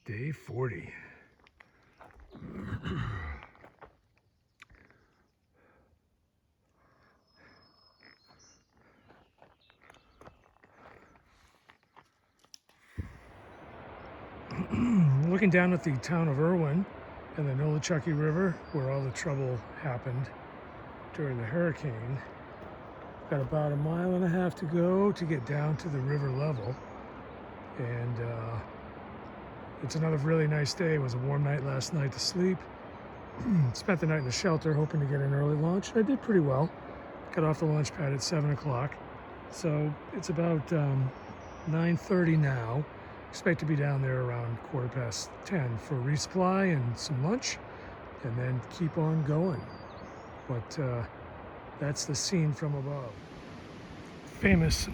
Day 40. Looking down at the town of Irwin and the Nolichucky River, where all the trouble happened during the hurricane. Got about 1.5 miles to go to get down to the river level. And it's another really nice day. It was a warm night last night to sleep. Spent the night in the shelter hoping to get an early lunch. I did pretty well. Got off the launch pad at 7 o'clock. So it's about 9:30 now. Expect to be down there around 10:15 for resupply and some lunch, and then keep on going. But that's the scene from above. Famous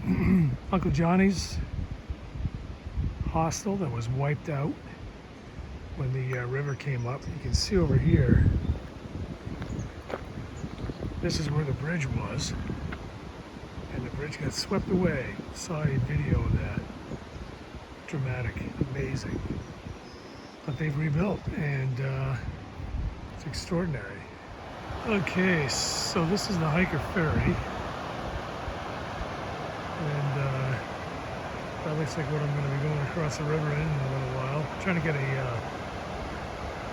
Uncle Johnny's hostel that was wiped out when the river came up. You can see over here, this is where the bridge was, and the bridge got swept away. Saw a video of that. Dramatic, amazing. But they've rebuilt, and it's extraordinary. Okay, so this is the hiker ferry, and that looks like what I'm going to be going across the river in a little while. Trying to get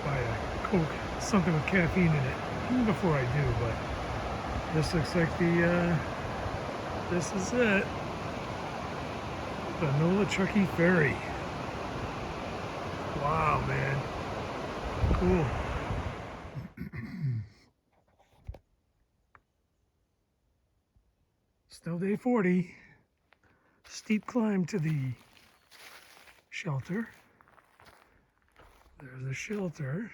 buy a Coke, something with caffeine in it before I do, but this looks like this is it. The Nolichucky Ferry. Wow, man. Cool. Still day 40. Steep climb to the shelter. There's the shelter.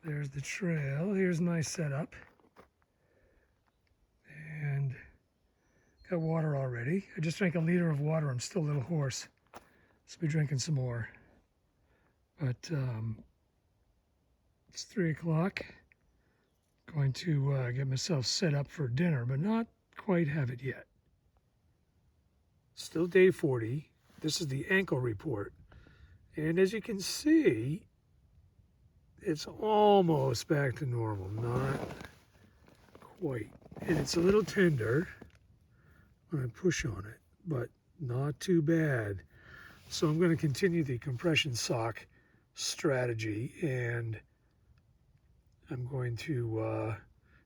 There's the trail. Here's my setup. And got water already. I just drank 1 liter of water. I'm still a little hoarse. So I'll be drinking some more. But it's 3 o'clock. Going to get myself set up for dinner, but not quite have it yet. Still day 40. This is the ankle report. And as you can see, it's almost back to normal. Not quite. And it's a little tender when I push on it, but not too bad. So I'm going to continue the compression sock strategy, and I'm going to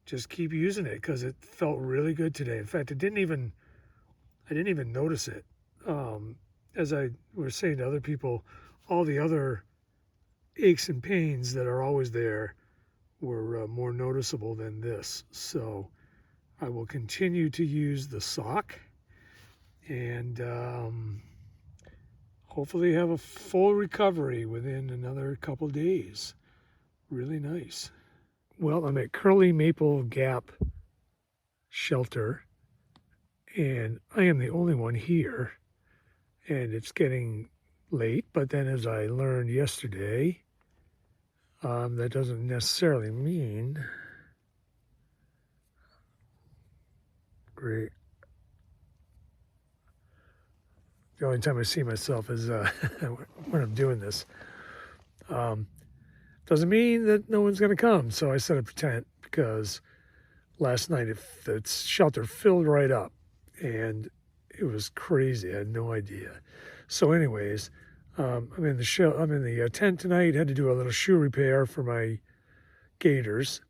just keep using it because it felt really good today. In fact, I didn't even notice it. As I was saying to other people, all the other aches and pains that are always there were more noticeable than this. So I will continue to use the sock, and hopefully have a full recovery within another couple days. Really nice. Well, I'm at Curly Maple Gap Shelter, and I am the only one here, and it's getting late. But then, as I learned yesterday, that doesn't necessarily mean great. The only time I see myself is when I'm doing this. Doesn't mean that no one's going to come. So I set up a tent because last night the shelter filled right up, and it was crazy. I had no idea. So anyways, I'm in the tent tonight. Had to do a little shoe repair for my gaiters,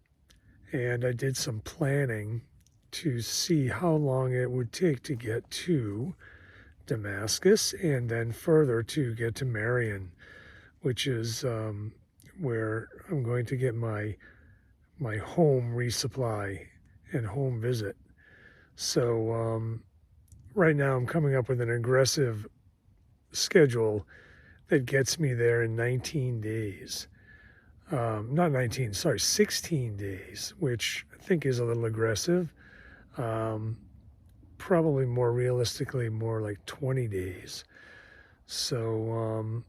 and I did some planning to see how long it would take to get to Damascus and then further to get to Marion, which is where I'm going to get my home resupply and home visit. So right now I'm coming up with an aggressive schedule that gets me there in 19 days. 16 days, which I think is a little aggressive. Probably more realistically, more like 20 days. So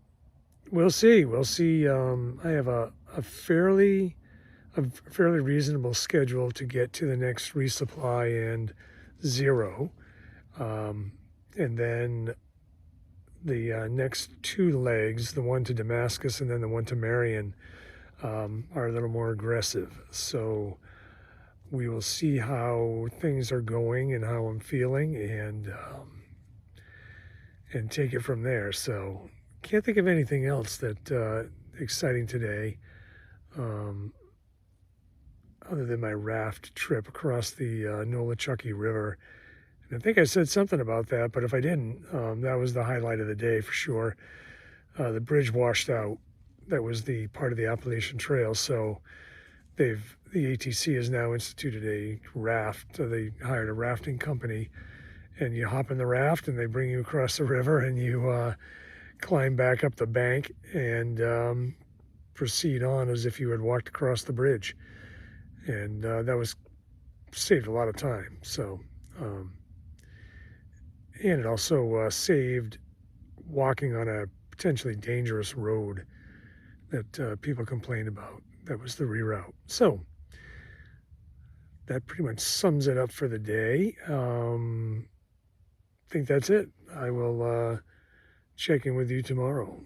we'll see. I have a fairly reasonable schedule to get to the next resupply and zero. And then the next two legs, the one to Damascus and then the one to Marion, are a little more aggressive. So we will see how things are going and how I'm feeling, and take it from there. So can't think of anything else that exciting today, other than my raft trip across the Nolichucky River. And I think I said something about that, but if I didn't, that was the highlight of the day for sure. The bridge washed out. That was the part of the Appalachian Trail. So the ATC has now instituted a raft. They hired a rafting company, and you hop in the raft and they bring you across the river, and you climb back up the bank and proceed on as if you had walked across the bridge. And that was saved a lot of time. So, and it also saved walking on a potentially dangerous road that people complained about. That was the reroute. So that pretty much sums it up for the day. I think that's it. I will check in with you tomorrow.